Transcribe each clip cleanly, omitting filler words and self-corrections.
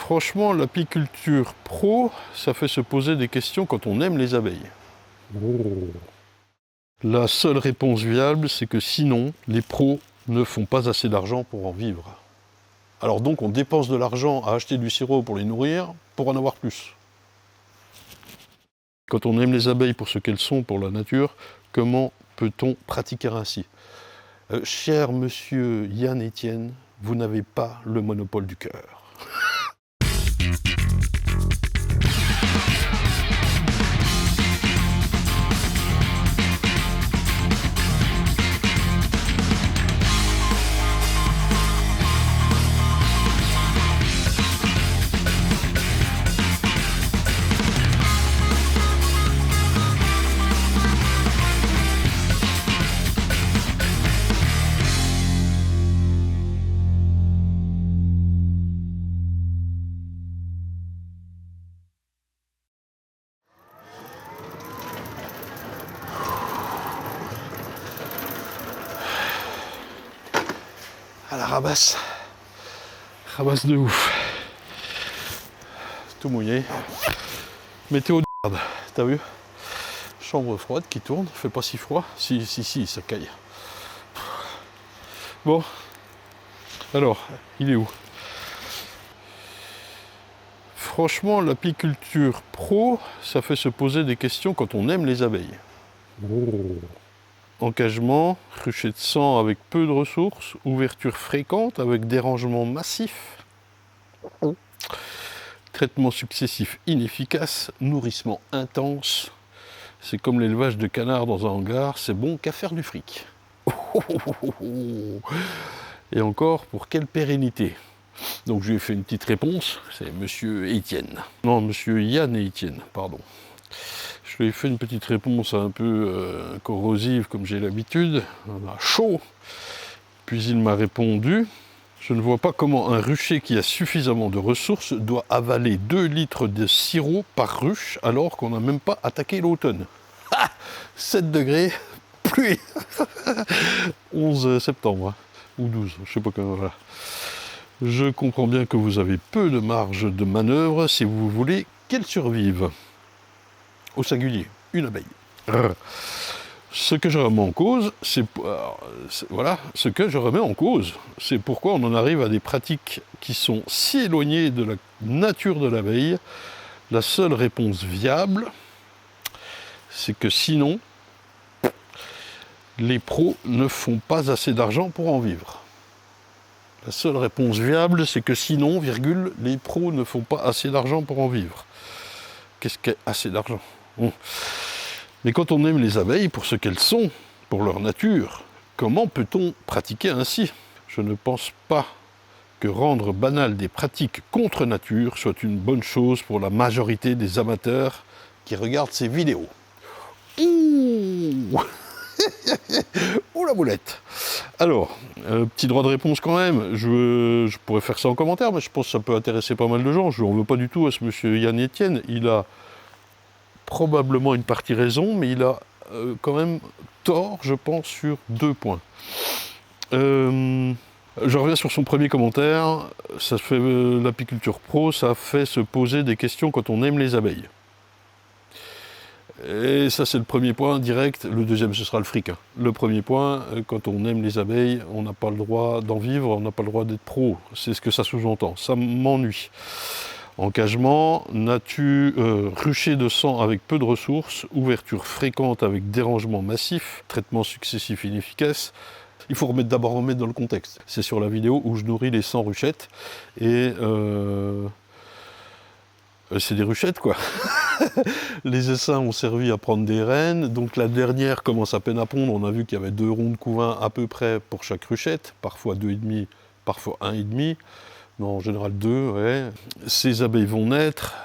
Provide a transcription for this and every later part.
Franchement, l'apiculture pro, ça fait se poser des questions quand on aime les abeilles. La seule réponse viable, c'est que sinon, les pros ne font pas assez d'argent pour en vivre. Alors donc, on dépense de l'argent à acheter du sirop pour les nourrir, pour en avoir plus. Quand on aime les abeilles pour ce qu'elles sont pour la nature, comment peut-on pratiquer ainsi ? Cher monsieur Yann Etienne, vous n'avez pas le monopole du cœur. À la rabasse de ouf. Tout mouillé. Météo de merde, t'as vu ? Chambre froide qui tourne, fait pas si froid. Si, ça caille. Bon, alors, il est où ? Franchement, l'apiculture pro, ça fait se poser des questions quand on aime les abeilles. Encagement, rucher de sang avec peu de ressources, ouverture fréquente avec dérangement massif, traitement successif inefficace, nourrissement intense. C'est comme l'élevage de canards dans un hangar, c'est bon qu'à faire du fric. Et encore, pour quelle pérennité ? Donc je lui ai fait une petite réponse, c'est monsieur Etienne. Non, monsieur Yann Etienne, pardon. Je lui ai fait une petite réponse un peu corrosive comme j'ai l'habitude, à chaud. Puis il m'a répondu, je ne vois pas comment un rucher qui a suffisamment de ressources doit avaler 2 litres de sirop par ruche alors qu'on n'a même pas attaqué l'automne. 7 degrés, pluie. 11 septembre, hein, ou 12, je sais pas comment. Voilà. Je comprends bien que vous avez peu de marge de manœuvre si vous voulez qu'elle survive. Au singulier, une abeille. Ce que je remets en cause, c'est pourquoi on en arrive à des pratiques qui sont si éloignées de la nature de l'abeille. La seule réponse viable, c'est que sinon, les pros ne font pas assez d'argent pour en vivre. La seule réponse viable, c'est que sinon, les pros ne font pas assez d'argent pour en vivre. Qu'est-ce qu'est assez d'argent ? Bon. Mais quand on aime les abeilles pour ce qu'elles sont, pour leur nature, comment peut-on pratiquer ainsi ? Je ne pense pas que rendre banal des pratiques contre nature soit une bonne chose pour la majorité des amateurs qui regardent ces vidéos. Ouh oh la boulette. Alors, petit droit de réponse quand même, je pourrais faire ça en commentaire, mais je pense que ça peut intéresser pas mal de gens. Je n'en veux pas du tout à ce monsieur Yann Etienne, il a probablement une partie raison, mais il a quand même tort, je pense, sur 2 points. Je reviens sur son premier commentaire, ça fait l'apiculture pro, ça fait se poser des questions quand on aime les abeilles. Et ça c'est le premier point direct, le deuxième ce sera le fric. Le premier point, quand on aime les abeilles, on n'a pas le droit d'en vivre, on n'a pas le droit d'être pro, c'est ce que ça sous-entend, ça m'ennuie. Encagement, rucher de sang avec peu de ressources, ouverture fréquente avec dérangement massif, traitement successif inefficace. Il faut d'abord remettre dans le contexte. C'est sur la vidéo où je nourris les 100 ruchettes et c'est des ruchettes quoi. Les essaims ont servi à prendre des reines, donc la dernière commence à peine à pondre. On a vu qu'il y avait 2 ronds de couvain à peu près pour chaque ruchette, parfois 2,5, parfois 1,5. Non, en général 2, ouais. Ces abeilles vont naître,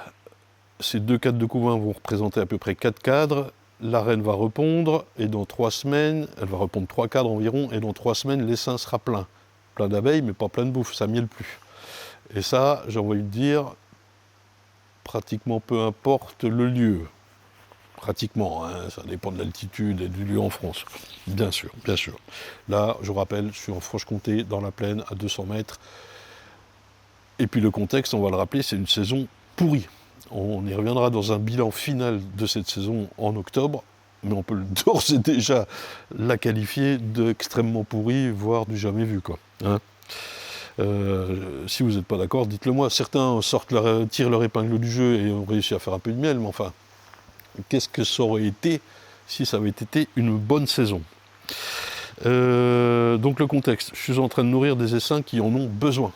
ces 2 cadres de couvain vont représenter à peu près 4 cadres, la reine va repondre, et dans 3 semaines, elle va repondre 3 cadres environ, et dans 3 semaines, l'essaim sera plein. Plein d'abeilles, mais pas plein de bouffe, ça mielle plus. Et ça, j'ai envie de dire, pratiquement peu importe le lieu. Pratiquement, hein, ça dépend de l'altitude et du lieu en France. Bien sûr, bien sûr. Là, je rappelle, je suis en Franche-Comté, dans la plaine, à 200 mètres. Et puis le contexte, on va le rappeler, c'est une saison pourrie. On y reviendra dans un bilan final de cette saison en octobre, mais on peut d'ores et déjà la qualifier d'extrêmement pourrie, voire du jamais vu, quoi. Hein, si vous n'êtes pas d'accord, dites-le moi. Certains tirent leur épingle du jeu et ont réussi à faire un peu de miel, mais enfin, qu'est-ce que ça aurait été si ça avait été une bonne saison? Donc le contexte, je suis en train de nourrir des essaims qui en ont besoin.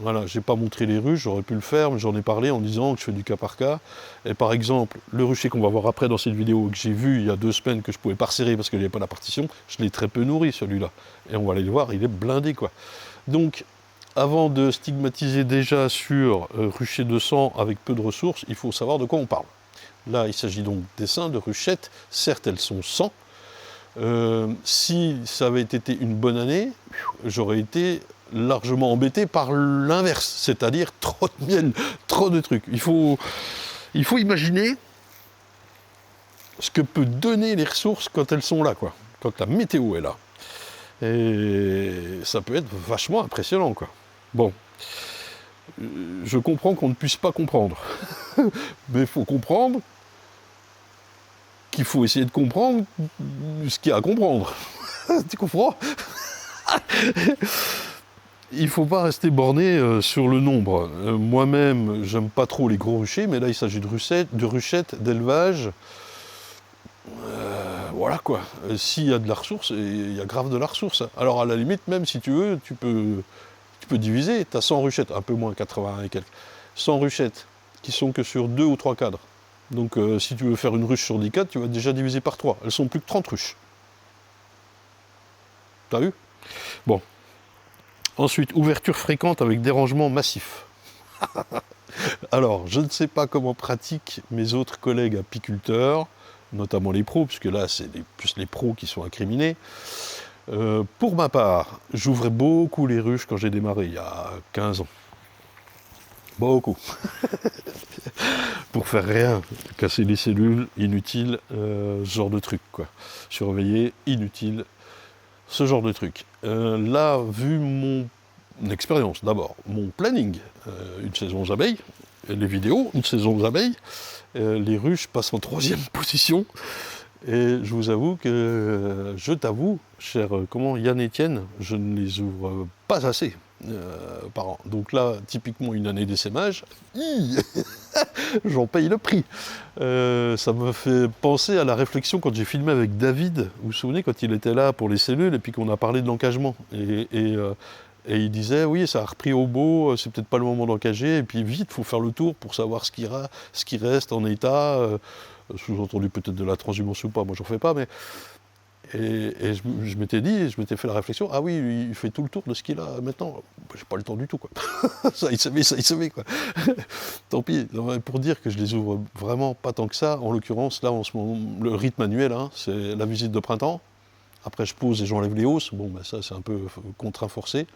Voilà, j'ai pas montré les ruches, j'aurais pu le faire, mais j'en ai parlé en disant que je fais du cas par cas. Et par exemple, le rucher qu'on va voir après dans cette vidéo, que j'ai vu il y a 2 semaines, que je pouvais pas resserrer parce qu'il n'y avait pas la partition, je l'ai très peu nourri celui-là. Et on va aller le voir, il est blindé, quoi. Donc, avant de stigmatiser déjà sur rucher de sang avec peu de ressources, il faut savoir de quoi on parle. Là, il s'agit donc d'essaims, de ruchettes, certes elles sont sans. Si ça avait été une bonne année, j'aurais été largement embêté par l'inverse, c'est-à-dire trop de miel, trop de trucs. Il faut imaginer ce que peut donner les ressources quand elles sont là, quoi, quand la météo est là. Et ça peut être vachement impressionnant, quoi. Bon, je comprends qu'on ne puisse pas comprendre, mais il faut comprendre qu'il faut essayer de comprendre ce qu'il y a à comprendre. Tu comprends? Il ne faut pas rester borné sur le nombre. Moi-même, j'aime pas trop les gros ruchers, mais là, il s'agit de ruchettes, d'élevage. Voilà, quoi. S'il y a de la ressource, il y a grave de la ressource. Alors, à la limite, même si tu veux, tu peux diviser. Tu as 100 ruchettes, un peu moins, 80 et quelques. 100 ruchettes qui sont que sur 2 ou 3 cadres. Donc, si tu veux faire une ruche sur 10 cadres, tu vas déjà diviser par 3. Elles sont plus que 30 ruches. T'as vu? Bon. Ensuite, ouverture fréquente avec dérangement massif. Alors, je ne sais pas comment pratiquent mes autres collègues apiculteurs, notamment les pros, puisque là, c'est plus les pros qui sont incriminés. Pour ma part, j'ouvrais beaucoup les ruches quand j'ai démarré, il y a 15 ans. Beaucoup. Pour faire rien, casser les cellules, inutile, ce genre de truc, quoi. Surveiller, inutile, ce genre de truc. Là, vu mon expérience, d'abord, mon planning, une saison aux abeilles, les vidéos, une saison aux abeilles, les ruches passent en 3e position, et je vous avoue que, je t'avoue, cher Yann Etienne, je ne les ouvre pas assez par an. Donc là, typiquement une année d'essaimage, j'en paye le prix. Ça me fait penser à la réflexion quand j'ai filmé avec David, vous vous souvenez, quand il était là pour les cellules, et puis qu'on a parlé de l'encagement. Et il disait, oui, ça a repris au beau, c'est peut-être pas le moment d'encager, et puis vite, il faut faire le tour pour savoir ce qui reste en état, sous-entendu peut-être de la transhumance ou pas, moi j'en fais pas, mais... Et je m'étais dit, je m'étais fait la réflexion, ah oui, il fait tout le tour de ce qu'il a maintenant. J'ai pas le temps du tout, quoi. ça il savait, quoi. Tant pis, pour dire que je les ouvre vraiment pas tant que ça, en l'occurrence, là, en ce moment, le rythme annuel, hein, c'est la visite de printemps. Après, je pose et j'enlève les hausses. Bon, ben ça, c'est un peu contraint forcé.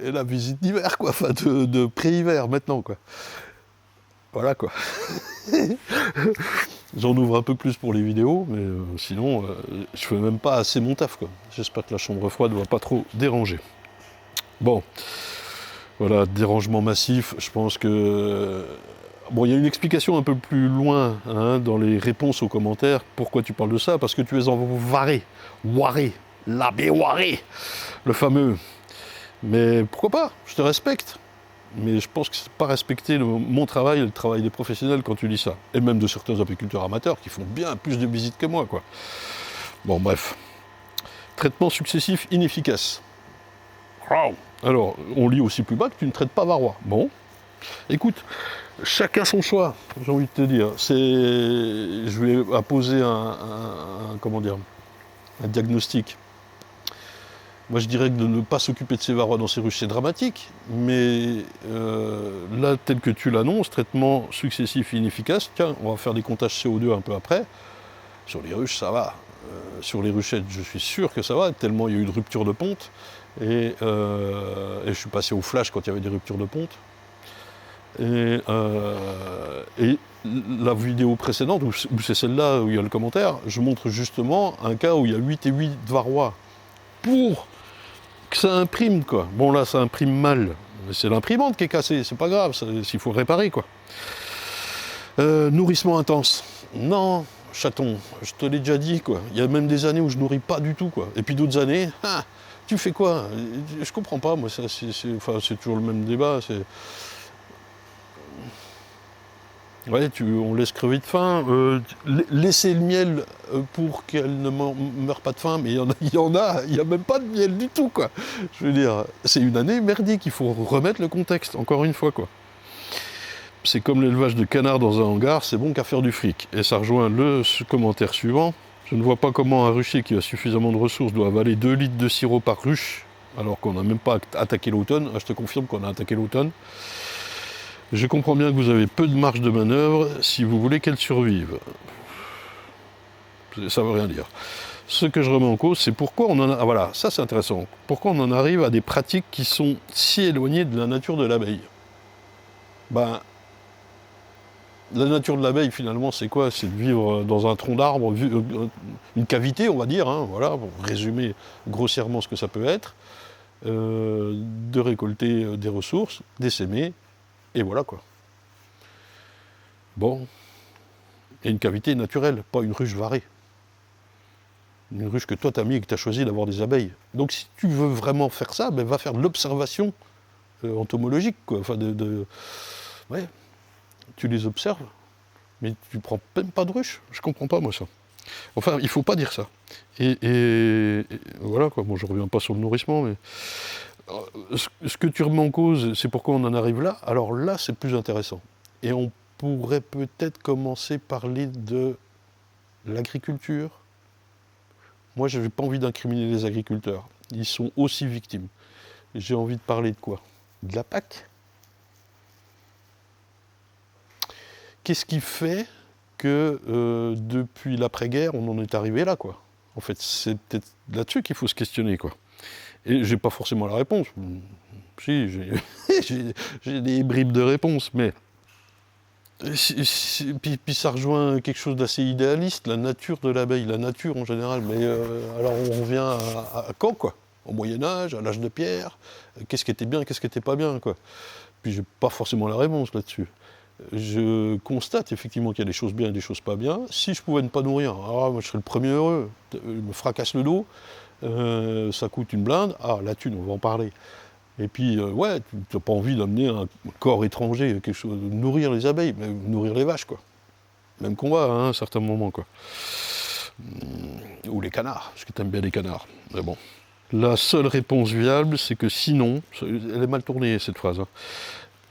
Et la visite d'hiver, quoi, enfin, de pré-hiver, maintenant, quoi. Voilà, quoi. J'en ouvre un peu plus pour les vidéos, mais sinon, je fais même pas assez mon taf, quoi. J'espère que la chambre froide ne va pas trop déranger. Bon, voilà, dérangement massif, je pense que... Bon, il y a une explication un peu plus loin, hein, dans les réponses aux commentaires. Pourquoi tu parles de ça? Parce que tu es en Waré, l'abbé Waré, le fameux. Mais pourquoi pas? Je te respecte. Mais je pense que c'est pas respecter mon travail et le travail des professionnels quand tu dis ça. Et même de certains apiculteurs amateurs qui font bien plus de visites que moi, quoi. Bon, bref. Traitement successif inefficace. Wow. Alors, on lit aussi plus bas que tu ne traites pas varroa. Bon. Écoute, chacun son choix, j'ai envie de te dire. Je vais apposer un diagnostic. Moi, je dirais que de ne pas s'occuper de ces varrois dans ces ruches, c'est dramatique. Mais là, tel que tu l'annonces, traitement successif et inefficace, tiens, on va faire des comptages CO2 un peu après. Sur les ruches, ça va. Sur les ruchettes, je suis sûr que ça va, tellement il y a eu de rupture de ponte. Et je suis passé au flash quand il y avait des ruptures de ponte. Et la vidéo précédente, où c'est celle-là où il y a le commentaire, je montre justement un cas où il y a 8 et 8 varrois pour que ça imprime, quoi. Bon, là, ça imprime mal. C'est l'imprimante qui est cassée, c'est pas grave, s'il faut réparer, quoi. Nourrissement intense. Non, chaton, je te l'ai déjà dit, quoi. Il y a même des années où je nourris pas du tout, quoi. Et puis d'autres années, tu fais quoi? Je comprends pas, moi, c'est toujours le même débat. Ouais, on laisse crever de faim. Laisser le miel pour qu'elle ne meure pas de faim, mais il y a même pas de miel du tout, quoi. Je veux dire, c'est une année merdique, il faut remettre le contexte, encore une fois, quoi. C'est comme l'élevage de canards dans un hangar, c'est bon qu'à faire du fric. Et ça rejoint ce commentaire suivant. Je ne vois pas comment un rucher qui a suffisamment de ressources doit avaler 2 litres de sirop par ruche, alors qu'on n'a même pas attaqué l'automne. Je te confirme qu'on a attaqué l'automne. Je comprends bien que vous avez peu de marge de manœuvre si vous voulez qu'elle survive. Ça ne veut rien dire. Ce que je remets en cause, c'est pourquoi on en a... Ah voilà, ça c'est intéressant. Pourquoi on en arrive à des pratiques qui sont si éloignées de la nature de l'abeille? Ben, la nature de l'abeille, finalement, c'est quoi? C'est de vivre dans un tronc d'arbre, une cavité, on va dire, hein, voilà, pour résumer grossièrement ce que ça peut être, de récolter des ressources, d'essaimer, et voilà, quoi. Bon, et une cavité naturelle, pas une ruche varée. Une ruche que toi t'as mis et que t'as choisi d'avoir des abeilles. Donc si tu veux vraiment faire ça, ben va faire de l'observation entomologique, quoi. Enfin, ouais, tu les observes, mais tu prends même pas de ruche. Je comprends pas, moi, ça. Enfin, il faut pas dire ça. Et voilà, quoi. Bon, je reviens pas sur le nourrissement, mais ce que tu remets en cause, c'est pourquoi on en arrive là. Alors là, c'est plus intéressant. Et on pourrait peut-être commencer à parler de l'agriculture. Moi, je n'ai pas envie d'incriminer les agriculteurs. Ils sont aussi victimes. J'ai envie de parler de quoi? De la PAC. Qu'est-ce qui fait que depuis l'après-guerre, on en est arrivé là, quoi? En fait, c'est peut-être là-dessus qu'il faut se questionner, quoi. Et j'ai pas forcément la réponse. Si, j'ai des bribes de réponse, mais puis ça rejoint quelque chose d'assez idéaliste, la nature de l'abeille, la nature en général. Mais alors on revient à quand, quoi? Au Moyen-Âge, à l'âge de pierre, qu'est-ce qui était bien, qu'est-ce qui n'était pas bien, quoi? Puis j'ai pas forcément la réponse là-dessus. Je constate effectivement qu'il y a des choses bien et des choses pas bien. Si je pouvais ne pas nourrir, moi je serais le premier heureux. Je me fracasse le dos, ça coûte une blinde, la thune, on va en parler. Et puis, ouais, tu n'as pas envie d'amener un corps étranger, quelque chose, nourrir les abeilles, même nourrir les vaches, quoi. Même combat, hein, à un certain moment, quoi. Ou les canards, parce que tu aimes bien les canards. Mais bon. La seule réponse viable, c'est que sinon, elle est mal tournée cette phrase, hein,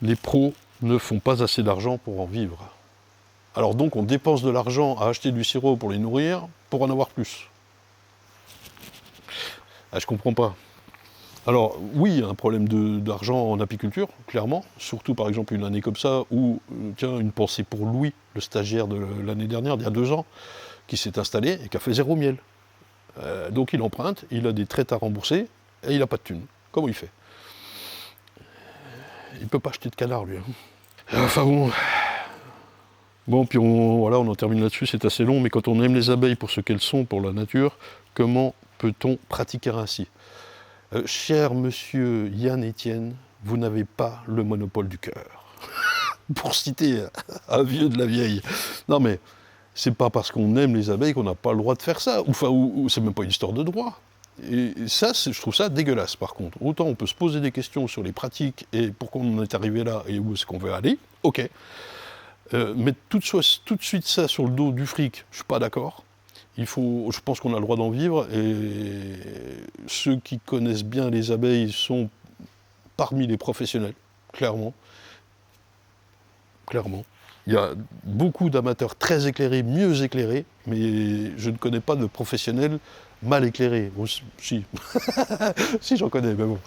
les pros ne font pas assez d'argent pour en vivre. Alors donc, on dépense de l'argent à acheter du sirop pour les nourrir, pour en avoir plus. Je comprends pas. Alors oui, il y a un problème d'argent en apiculture, clairement, surtout par exemple une année comme ça, où, tiens, une pensée pour Louis, le stagiaire de l'année dernière, d'il y a 2 ans, qui s'est installé et qui a fait 0 miel. Donc il emprunte, il a des traites à rembourser, et il n'a pas de thunes. Comment il fait? Il ne peut pas acheter de canard, lui. Enfin bon... Bon, puis voilà, on en termine là-dessus, c'est assez long, mais quand on aime les abeilles pour ce qu'elles sont, pour la nature, comment peut-on pratiquer ainsi? Cher monsieur Yann Etienne, vous n'avez pas le monopole du cœur. Pour citer un vieux de la vieille. Non mais, c'est pas parce qu'on aime les abeilles qu'on n'a pas le droit de faire ça. Enfin, c'est même pas une histoire de droit. Et ça, je trouve ça dégueulasse par contre. Autant on peut se poser des questions sur les pratiques et pourquoi on en est arrivé là et où est-ce qu'on veut aller, ok. Mettre tout de suite ça sur le dos du fric, je suis pas d'accord. Je pense qu'on a le droit d'en vivre, et ceux qui connaissent bien les abeilles sont parmi les professionnels, clairement. Clairement. Il y a beaucoup d'amateurs très éclairés, mieux éclairés, mais je ne connais pas de professionnels mal éclairés. Bon, si, si j'en connais, mais bon.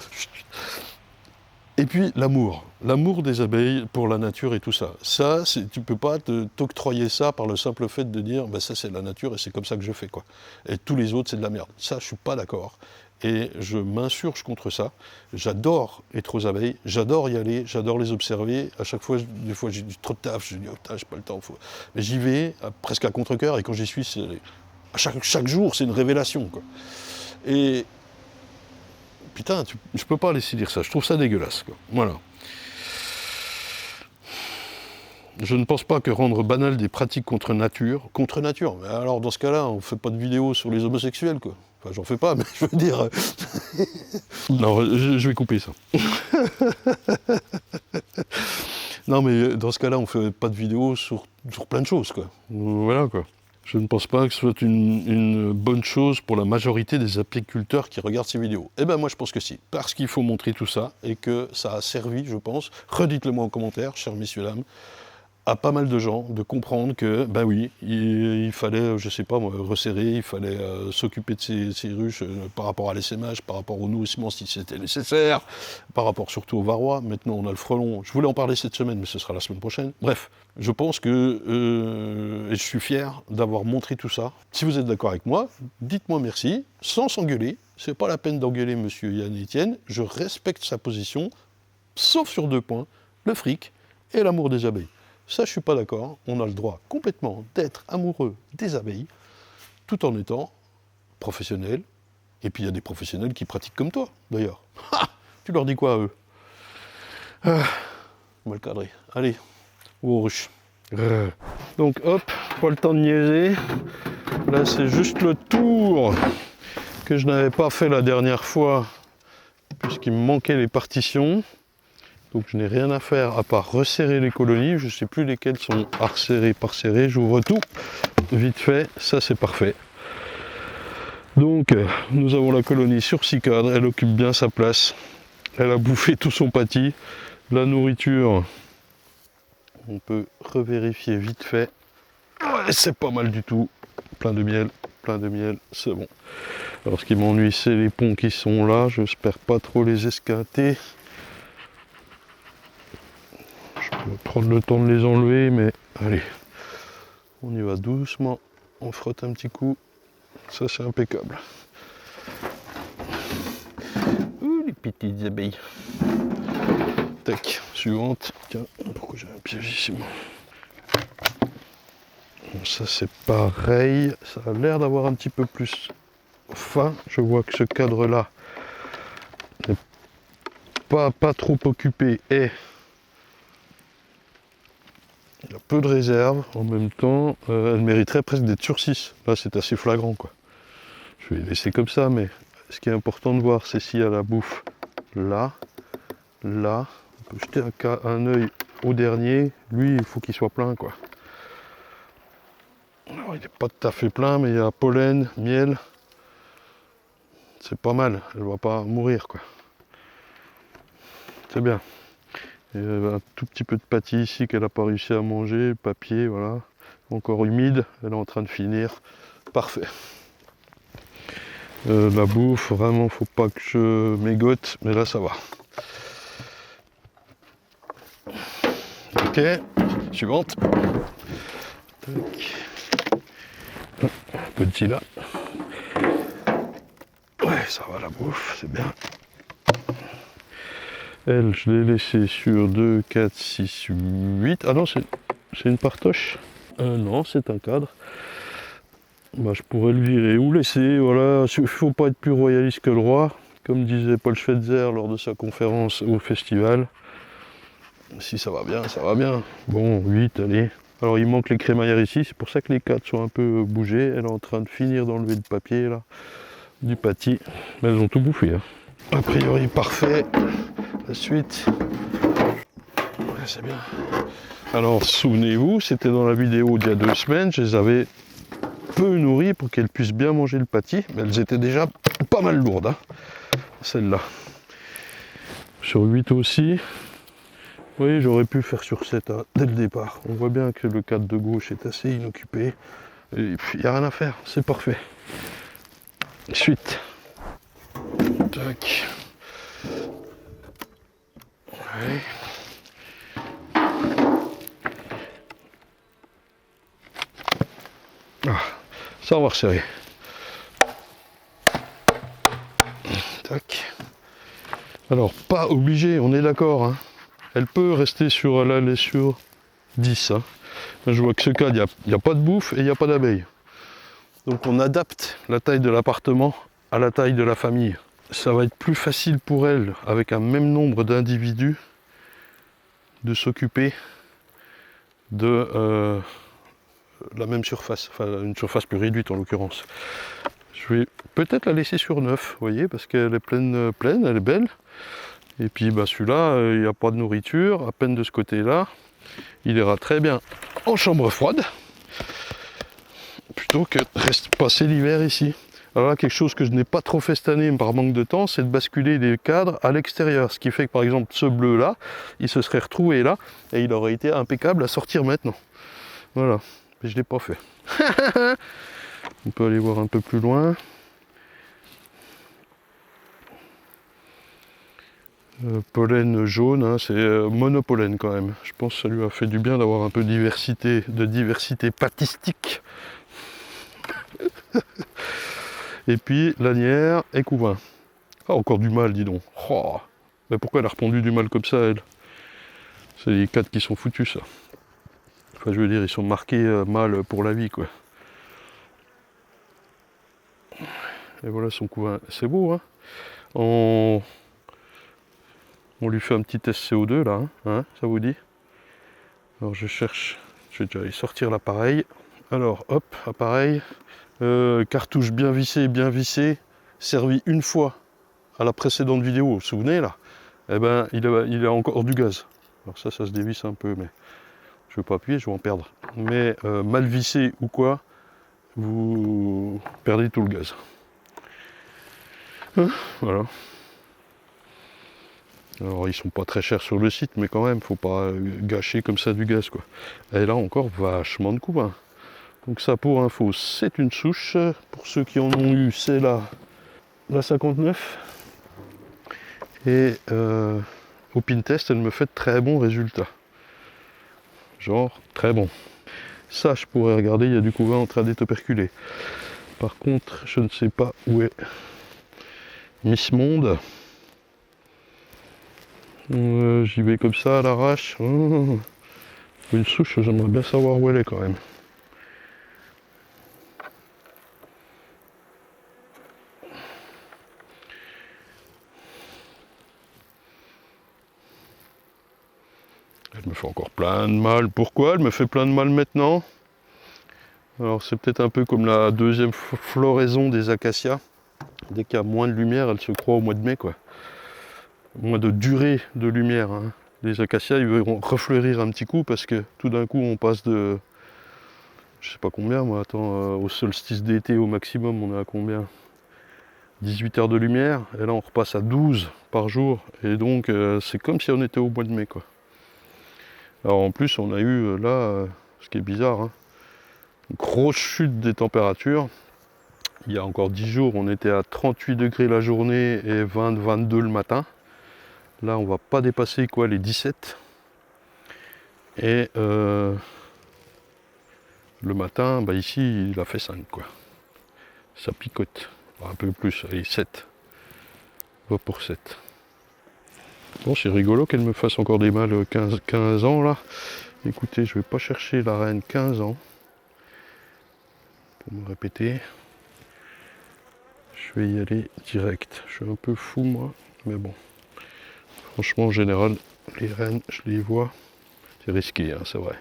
Et puis l'amour des abeilles pour la nature et tout ça. Ça, tu ne peux pas t'octroyer ça par le simple fait de dire ça c'est la nature et c'est comme ça que je fais, quoi. Et tous les autres c'est de la merde. Ça, je ne suis pas d'accord. Et je m'insurge contre ça. J'adore être aux abeilles, j'adore y aller, j'adore les observer. À chaque fois, des fois j'ai trop de taf, je dis j'ai pas le temps. Mais j'y vais presque à contre-cœur, et quand j'y suis, chaque jour c'est une révélation, quoi. Et putain, je peux pas laisser dire ça, je trouve ça dégueulasse, quoi. Voilà. Je ne pense pas que rendre banal des pratiques contre nature, mais alors dans ce cas-là, on fait pas de vidéos sur les homosexuels, quoi. Enfin, j'en fais pas, mais je veux dire... non, je vais couper ça. Non, mais dans ce cas-là, on fait pas de vidéos sur plein de choses, quoi. Voilà, quoi. Je ne pense pas que ce soit une bonne chose pour la majorité des apiculteurs qui regardent ces vidéos. Eh ben moi je pense que si, parce qu'il faut montrer tout ça et que ça a servi, je pense, redites-le moi en commentaire, chers messieurs dames, à pas mal de gens de comprendre que, ben oui, il fallait, je sais pas moi, resserrer, il fallait s'occuper de ces ruches par rapport à l'essaimage, par rapport au nourrissement si c'était nécessaire, par rapport surtout aux varrois. Maintenant on a le frelon, je voulais en parler cette semaine, mais ce sera la semaine prochaine. Bref, je pense que, et je suis fier d'avoir montré tout ça. Si vous êtes d'accord avec moi, dites-moi merci, sans s'engueuler. C'est pas la peine d'engueuler monsieur Yann Etienne, je respecte sa position, sauf sur 2 points, le fric et l'amour des abeilles. Ça, je suis pas d'accord. On a le droit complètement d'être amoureux des abeilles, tout en étant professionnel. Et puis, il y a des professionnels qui pratiquent comme toi, d'ailleurs. Tu leur dis quoi, à eux? Mal cadré. Allez, aux ruches. Donc, hop, pas le temps de niaiser. Là, c'est juste le tour que je n'avais pas fait la dernière fois, puisqu'il me manquait les partitions. Donc je n'ai rien à faire à part resserrer les colonies, je ne sais plus lesquelles sont à resserrer, par serrer, j'ouvre tout, vite fait, ça c'est parfait. Donc nous avons la colonie sur 6 cadres, elle occupe bien sa place, elle a bouffé tout son pâtis, la nourriture, on peut revérifier vite fait, ouais, c'est pas mal du tout, plein de miel, c'est bon. Alors ce qui m'ennuie c'est les ponts qui sont là, j'espère pas trop les esquinter. Je vais prendre le temps de les enlever, mais allez, on y va doucement, on frotte un petit coup, ça c'est impeccable. Ouh, les petites abeilles. Tac, suivante. Tiens, pourquoi j'ai un piège ici moi? Bon, ça c'est pareil, ça a l'air d'avoir un petit peu plus faim. Je vois que ce cadre-là n'est pas trop occupé et il y a peu de réserve, en même temps, elle mériterait presque d'être sur 6. Là, c'est assez flagrant, quoi. Je vais laisser comme ça, mais ce qui est important de voir, c'est s'il y a la bouffe là, là. On peut jeter un œil au dernier. Lui, il faut qu'il soit plein, quoi. Alors, il n'est pas tout à fait plein, mais il y a pollen, miel. C'est pas mal, elle ne va pas mourir, quoi. C'est bien. Il y a un tout petit peu de pâtis ici qu'elle n'a pas réussi à manger, papier, voilà. Encore humide, elle est en train de finir. Parfait. La bouffe, vraiment, faut pas que je mégote, mais là ça va. Ok, suivante. Tac. Petit là. Ouais, ça va la bouffe, c'est bien. Elle, je l'ai laissée sur 2, 4, 6, 8. Ah non, c'est une partoche. Non, c'est un cadre. Bah, je pourrais le virer ou laisser. Voilà, il ne faut pas être plus royaliste que le roi. Comme disait Paul Schweitzer lors de sa conférence au festival. Si ça va bien, ça va bien. Bon, 8, allez. Alors il manque les crémaillères ici, c'est pour ça que les 4 sont un peu bougés. Elle est en train de finir d'enlever le papier là, du pâtis. Mais elles ont tout bouffé. Hein. A priori parfait. La suite. Ouais, c'est bien. Alors souvenez-vous, c'était dans la vidéo d'il y a 2 semaines, je les avais peu nourries pour qu'elles puissent bien manger le pâtis, mais elles étaient déjà pas mal lourdes, hein, celles-là. Sur 8 aussi. Oui, j'aurais pu faire sur 7 hein, dès le départ. On voit bien que le cadre de gauche est assez inoccupé. Et puis il n'y a rien à faire, c'est parfait. Suite. Tac. Ouais. Ah, ça on va resserrer. Tac. Alors pas obligé, on est d'accord. Hein. Elle peut rester sur, là, elle est sur 10. Hein. Là, je vois que ce cadre, il n'y a pas de bouffe et il n'y a pas d'abeilles. Donc on adapte la taille de l'appartement à la taille de la famille. ça va être plus facile pour elle, avec un même nombre d'individus, de s'occuper de la même surface, enfin une surface plus réduite en l'occurrence. Je vais peut-être la laisser sur 9, vous voyez, parce qu'elle est pleine, elle est belle. Et puis bah, celui-là, il n'y a pas de nourriture, à peine de ce côté-là. Il ira très bien en chambre froide, plutôt que de passer l'hiver ici. Alors là, quelque chose que je n'ai pas trop fait cette année par manque de temps, c'est de basculer les cadres à l'extérieur. Ce qui fait que par exemple ce bleu-là, il se serait retrouvé là, et il aurait été impeccable à sortir maintenant. Voilà, mais je ne l'ai pas fait. On peut aller voir un peu plus loin. Pollen jaune, hein, c'est monopollen quand même. Je pense que ça lui a fait du bien d'avoir un peu de diversité patistique. Et puis lanière et couvain. Ah, encore du mal, dis donc. Oh, mais pourquoi elle a répondu du mal comme ça, elle? C'est les 4 qui sont foutus, ça. Enfin, je veux dire, ils sont marqués mal pour la vie, quoi. Et voilà son couvain. C'est beau, hein? On lui fait un petit test CO2 là, hein, ça vous dit? Alors je cherche, je vais déjà aller sortir l'appareil. Alors hop, appareil, cartouche bien vissée, servi une fois à la précédente vidéo, vous vous souvenez là? Eh ben il a encore du gaz. Alors ça se dévisse un peu, mais je ne vais pas appuyer, je vais en perdre. Mais mal vissé ou quoi, vous perdez tout le gaz. Hein, voilà. Alors ils sont pas très chers sur le site, mais quand même, faut pas gâcher comme ça du gaz, quoi. Et là encore, vachement de couvain. Donc ça, pour info, c'est une souche. Pour ceux qui en ont eu, c'est la 59. Et au Pintest, elle me fait de très bons résultats. Genre, très bon. Ça, je pourrais regarder, il y a du couvain en train d'être operculé. Par contre, je ne sais pas où est Miss Monde. J'y vais comme ça à l'arrache. Oh, une souche, j'aimerais bien savoir où elle est quand même. Elle me fait encore plein de mal. Pourquoi elle me fait plein de mal maintenant? Alors c'est peut-être un peu comme la deuxième floraison des acacias. Dès qu'il y a moins de lumière, elle se croit au mois de mai, quoi. Moins de durée de lumière, hein. Les acacias, ils vont refleurir un petit coup parce que tout d'un coup on passe de, je sais pas combien moi, attends, au solstice d'été au maximum, on est à combien? 18 heures de lumière, et là on repasse à 12 par jour, et donc c'est comme si on était au mois de mai, quoi. Alors en plus on a eu là, ce qui est bizarre, hein, une grosse chute des températures. Il y a encore 10 jours on était à 38 degrés la journée et 20-22 le matin. Là on va pas dépasser quoi les 17. Et le matin, bah ici il a fait 5, quoi. Ça picote. Un peu plus, allez 7. Va pour 7. Bon, c'est rigolo qu'elle me fasse encore des mâles 15 ans là. Écoutez, je vais pas chercher la reine 15 ans. Pour me répéter. Je vais y aller direct. Je suis un peu fou moi, mais bon. Franchement, en général, les reines, je les vois. C'est risqué, hein, c'est vrai.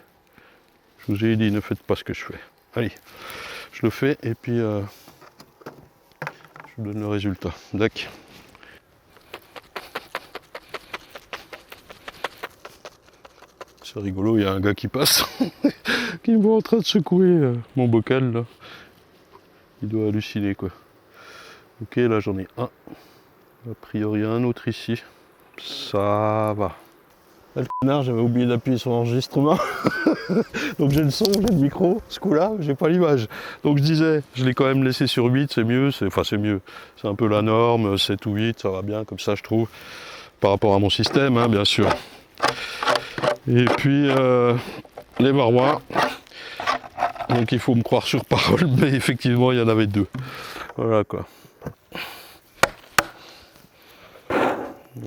Je vous ai dit, ne faites pas ce que je fais. Allez, je le fais et puis je vous donne le résultat. Dac. C'est rigolo, il y a un gars qui passe, qui me voit en train de secouer mon bocal là. Il doit halluciner, quoi. Ok, là j'en ai un. A priori un autre ici. Ça va. Là, le connard, j'avais oublié d'appuyer sur l'enregistrement. Donc j'ai le son, j'ai le micro. Ce coup-là, j'ai pas l'image. Donc je disais, je l'ai quand même laissé sur 8, c'est mieux. Enfin c'est mieux. C'est un peu la norme, 7 ou 8, ça va bien comme ça je trouve. Par rapport à mon système, hein, bien sûr. Et puis les varrois. Donc il faut me croire sur parole, mais effectivement il y en avait 2. Voilà quoi.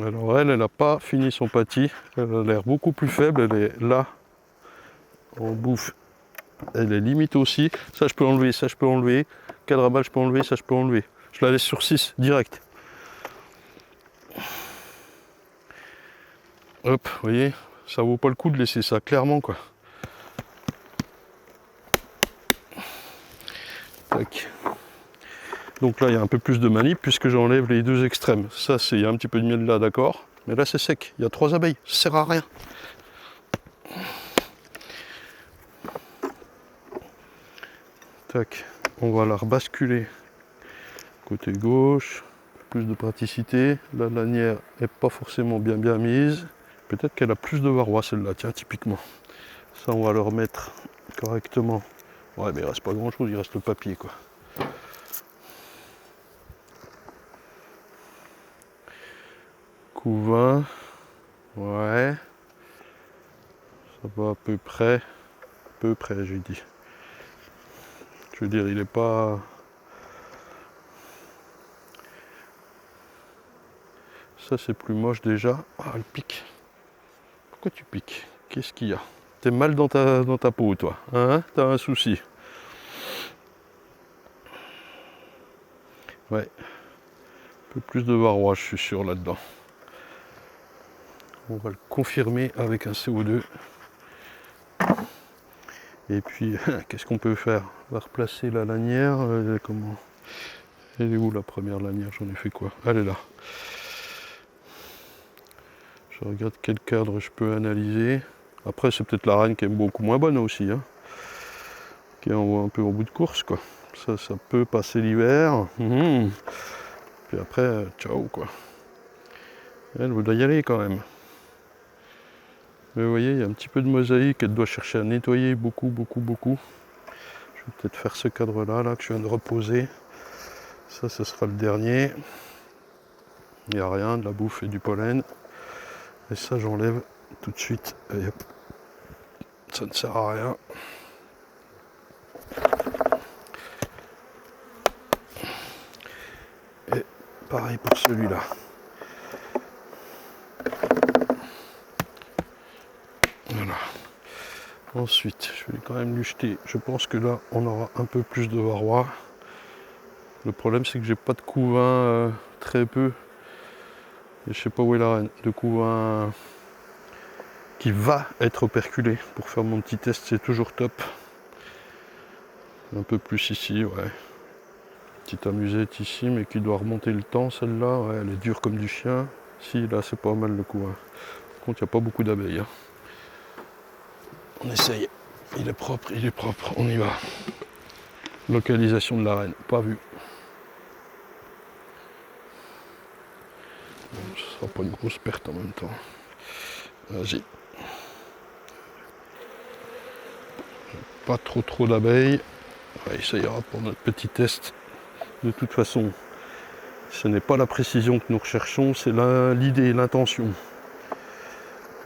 Alors elle n'a pas fini son pâtis. Elle a l'air beaucoup plus faible. Elle est là, en bouffe. Elle est limite aussi. Ça je peux enlever, ça je peux enlever. Cadre à balle je peux enlever, ça je peux enlever. Je la laisse sur 6 direct. Hop, vous voyez, ça vaut pas le coup de laisser ça, clairement quoi. Tac. Donc là, il y a un peu plus de manip puisque j'enlève les deux extrêmes. Ça, c'est, il y a un petit peu de miel là, d'accord. Mais là, c'est sec. Il y a 3 abeilles. Ça sert à rien. Tac. On va la rebasculer côté gauche. Plus de praticité. La lanière n'est pas forcément bien mise. Peut-être qu'elle a plus de varrois celle-là, tiens, typiquement. Ça, on va le remettre correctement. Ouais, mais il reste pas grand-chose, il reste le papier, quoi. Couvain. Ouais. Ça va à peu près. J'ai dit. Je veux dire, il est pas... Ça, c'est plus moche déjà. Ah, elle pique. Pourquoi tu piques? Qu'est-ce qu'il y a? T'es mal dans ta peau, toi. Hein? T'as un souci. Ouais. Un peu plus de varrois, je suis sûr, là-dedans. On va le confirmer avec un CO2. Et puis, qu'est-ce qu'on peut faire? On va replacer la lanière. Comment? Elle est où la première lanière? J'en ai fait quoi? Elle est là. Je regarde quel cadre je peux analyser. Après, c'est peut-être la reine qui est beaucoup moins bonne aussi. Hein, qui est un peu au bout de course, quoi. Ça peut passer l'hiver. Puis après, ciao, quoi. Elle doit y aller quand même. Mais vous voyez, il y a un petit peu de mosaïque. Elle doit chercher à nettoyer beaucoup. Je vais peut-être faire ce cadre-là, là, que je viens de reposer. Ça, ce sera le dernier. Il n'y a rien, de la bouffe et du pollen. Et ça, j'enlève tout de suite. Et hop. Ça ne sert à rien. Et pareil pour celui-là. Voilà. Ensuite, je vais quand même lui jeter. Je pense que là, on aura un peu plus de varrois. Le problème, c'est que j'ai pas de couvain, très peu. Et je sais pas où est la reine. De couvain qui va être operculé. Pour faire mon petit test, c'est toujours top. Un peu plus ici, ouais. Petite amusette ici, mais qui doit remonter le temps, celle-là. Ouais, elle est dure comme du chien. Si, là, c'est pas mal le couvain. Par contre, il n'y a pas beaucoup d'abeilles. Hein. On essaye. Il est propre, on y va. Localisation de la reine, pas vu. Ce sera pas une grosse perte en même temps. Vas-y. Pas trop d'abeilles. Ouais, ça ira pour notre petit test. De toute façon, ce n'est pas la précision que nous recherchons, c'est l'idée, l'intention.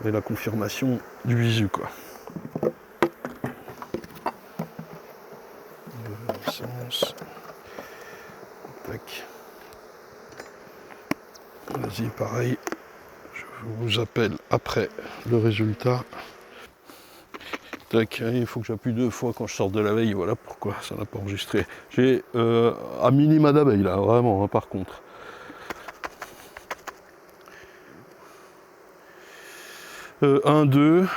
Et la confirmation du visu, quoi. Tac. Vas-y, pareil. Je vous appelle après le résultat. Tac, il faut que j'appuie 2 fois quand je sors de la veille. Voilà pourquoi ça n'a pas enregistré. J'ai un minima d'abeilles là, vraiment, hein, par contre. Un, 2,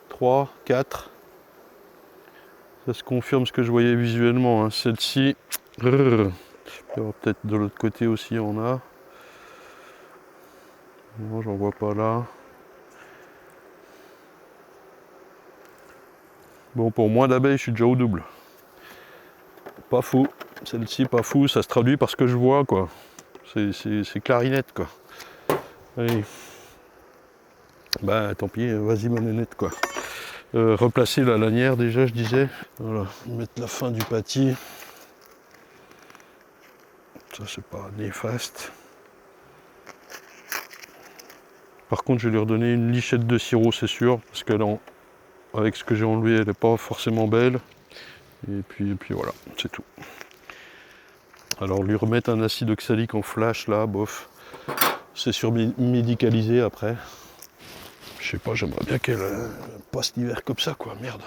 3, 4. Ça se confirme ce que je voyais visuellement. Hein. Celle-ci, peut-être de l'autre côté aussi on a. Non, j'en vois pas là. Bon, pour moins d'abeilles, je suis déjà au double. Pas fou. Celle-ci, pas fou. Ça se traduit par ce que je vois, quoi. C'est clarinette, quoi. Allez. Bah, tant pis, vas-y, ma nénette, quoi. Replacer la lanière, déjà, je disais. Voilà. Mettre la fin du pâtis. Ça, c'est pas néfaste. Par contre, je vais lui redonner une lichette de sirop, c'est sûr. Parce qu'elle avec ce que j'ai enlevé, elle n'est pas forcément belle. Et puis voilà, c'est tout. Alors lui remettre un acide oxalique en flash là, bof. C'est surmédicalisé après. Je sais pas, j'aimerais bien qu'elle passe l'hiver comme ça, quoi, merde.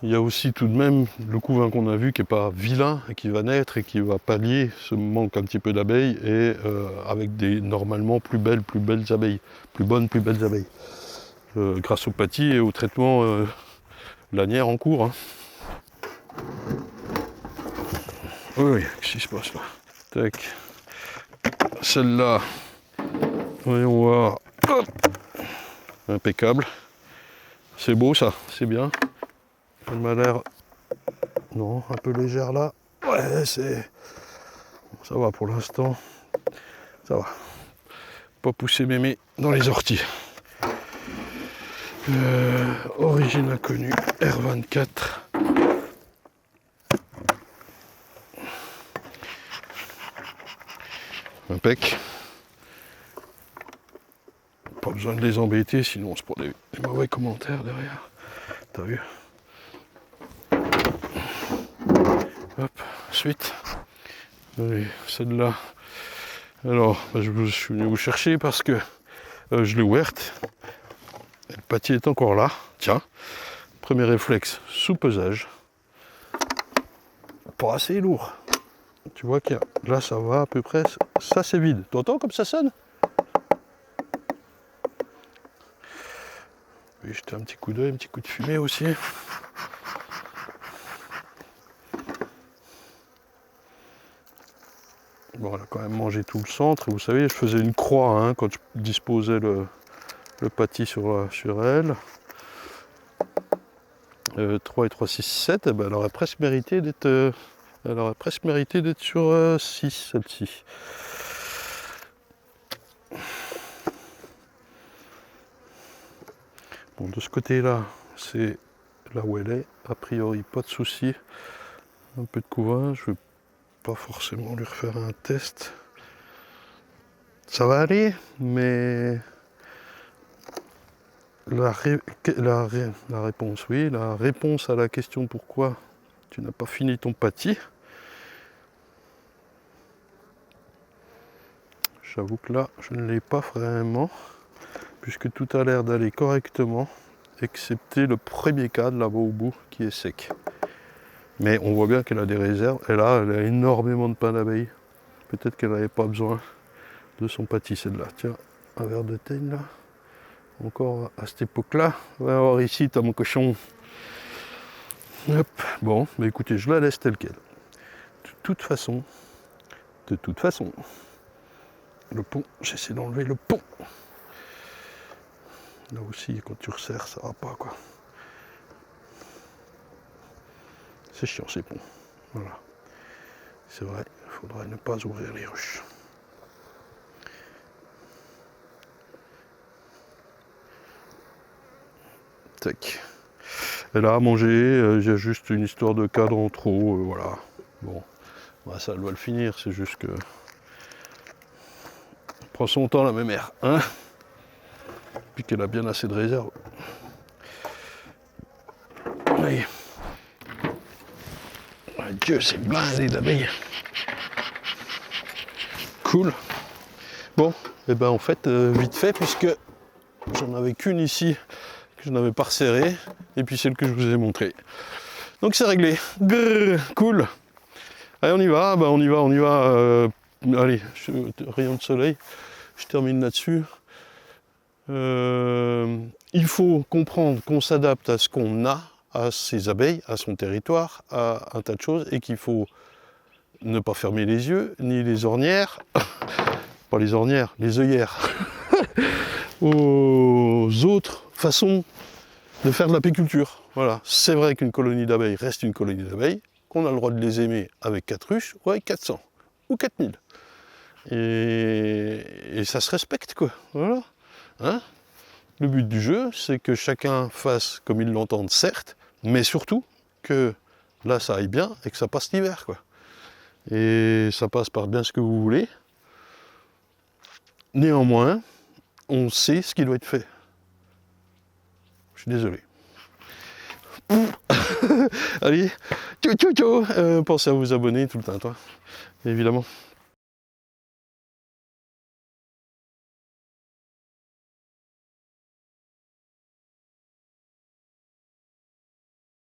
Il y a aussi tout de même le couvain qu'on a vu qui n'est pas vilain et qui va naître et qui va pallier ce manque un petit peu d'abeilles et avec des normalement plus belles abeilles, plus bonnes, plus belles abeilles. Grâce au pâtis et au traitement lanière en cours. Hein. Oui, qu'est-ce qui se passe là? Tac. Celle-là, voyons voir. Hop. Impeccable. C'est beau ça, c'est bien. Elle m'a l'air, non, un peu légère là. Ouais, c'est... Ça va pour l'instant. Ça va. Pas pousser mémé dans les orties. Origine inconnue, R24. Impec. Pas besoin de les embêter, sinon on se prend des mauvais commentaires derrière. T'as vu? Hop, suite. Allez, celle-là. Alors, je suis venu vous chercher parce que je l'ai ouverte. Le pâtis est encore là. Tiens, premier réflexe, sous pesage. Pas assez lourd. Tu vois qu'il y a... Là, ça va à peu près. Ça, c'est vide. T'entends comme ça sonne? Je vais jeter un petit coup d'œil, un petit coup de fumée aussi. Bon, elle a quand même mangé tout le centre. Et vous savez, je faisais une croix hein, quand je disposais le pâtis sur elle. 3 et 3, 6, 7. Et ben, elle aurait presque mérité d'être sur 6, celle-ci. Bon, de ce côté-là, c'est là où elle est. A priori, pas de souci. Un peu de couvain. Je ne vais pas forcément lui refaire un test. Ça va aller, mais la réponse, oui, la réponse à la question pourquoi tu n'as pas fini ton pâtis. J'avoue que là, je ne l'ai pas vraiment, puisque tout a l'air d'aller correctement, excepté le premier cadre là-bas au bout qui est sec. Mais on voit bien qu'elle a des réserves. Elle a énormément de pain d'abeilles. Peut-être qu'elle n'avait pas besoin de son pâtis, celle-là. Tiens, un verre de teigne là. Encore à cette époque-là. On va voir ici, t'as mon cochon. Hop. Bon, mais écoutez, je la laisse telle qu'elle. De toute façon, le pont, j'essaie d'enlever le pont. Là aussi, quand tu resserres, ça va pas quoi. C'est chiant ces ponts. Voilà. C'est vrai, il faudrait ne pas ouvrir les ruches. Tac. Elle a à manger, il y a juste une histoire de cadre en trop, voilà. Bon, bah, ça doit le finir, c'est juste que... Elle prend son temps la mémère, hein. Puis qu'elle a bien assez de réserve. Oui. Dieu, c'est blindé d'abeilles. Cool. Bon, et ben en fait, vite fait, puisque j'en avais qu'une ici, que je n'avais pas resserrée, et puis celle que je vous ai montrée. Donc c'est réglé. Grrr, cool. Allez, on y va, ben, on y va. Allez, rayon de soleil, je termine là-dessus. Il faut comprendre qu'on s'adapte à ce qu'on a, à ses abeilles, à son territoire, à un tas de choses, et qu'il faut ne pas fermer les yeux, ni les ornières, pas les ornières, les œillères, aux autres façons de faire de l'apiculture. Voilà, c'est vrai qu'une colonie d'abeilles reste une colonie d'abeilles, qu'on a le droit de les aimer avec 4 ruches ou avec 400 ou 4000. Et ça se respecte quoi, voilà. Hein? Le but du jeu, c'est que chacun fasse comme il l'entende, certes, mais surtout que là ça aille bien et que ça passe l'hiver quoi. Et ça passe par bien ce que vous voulez. Néanmoins, on sait ce qui doit être fait. Je suis désolé. Allez, ciao ciao ciao. Pensez à vous abonner tout le temps, toi, évidemment.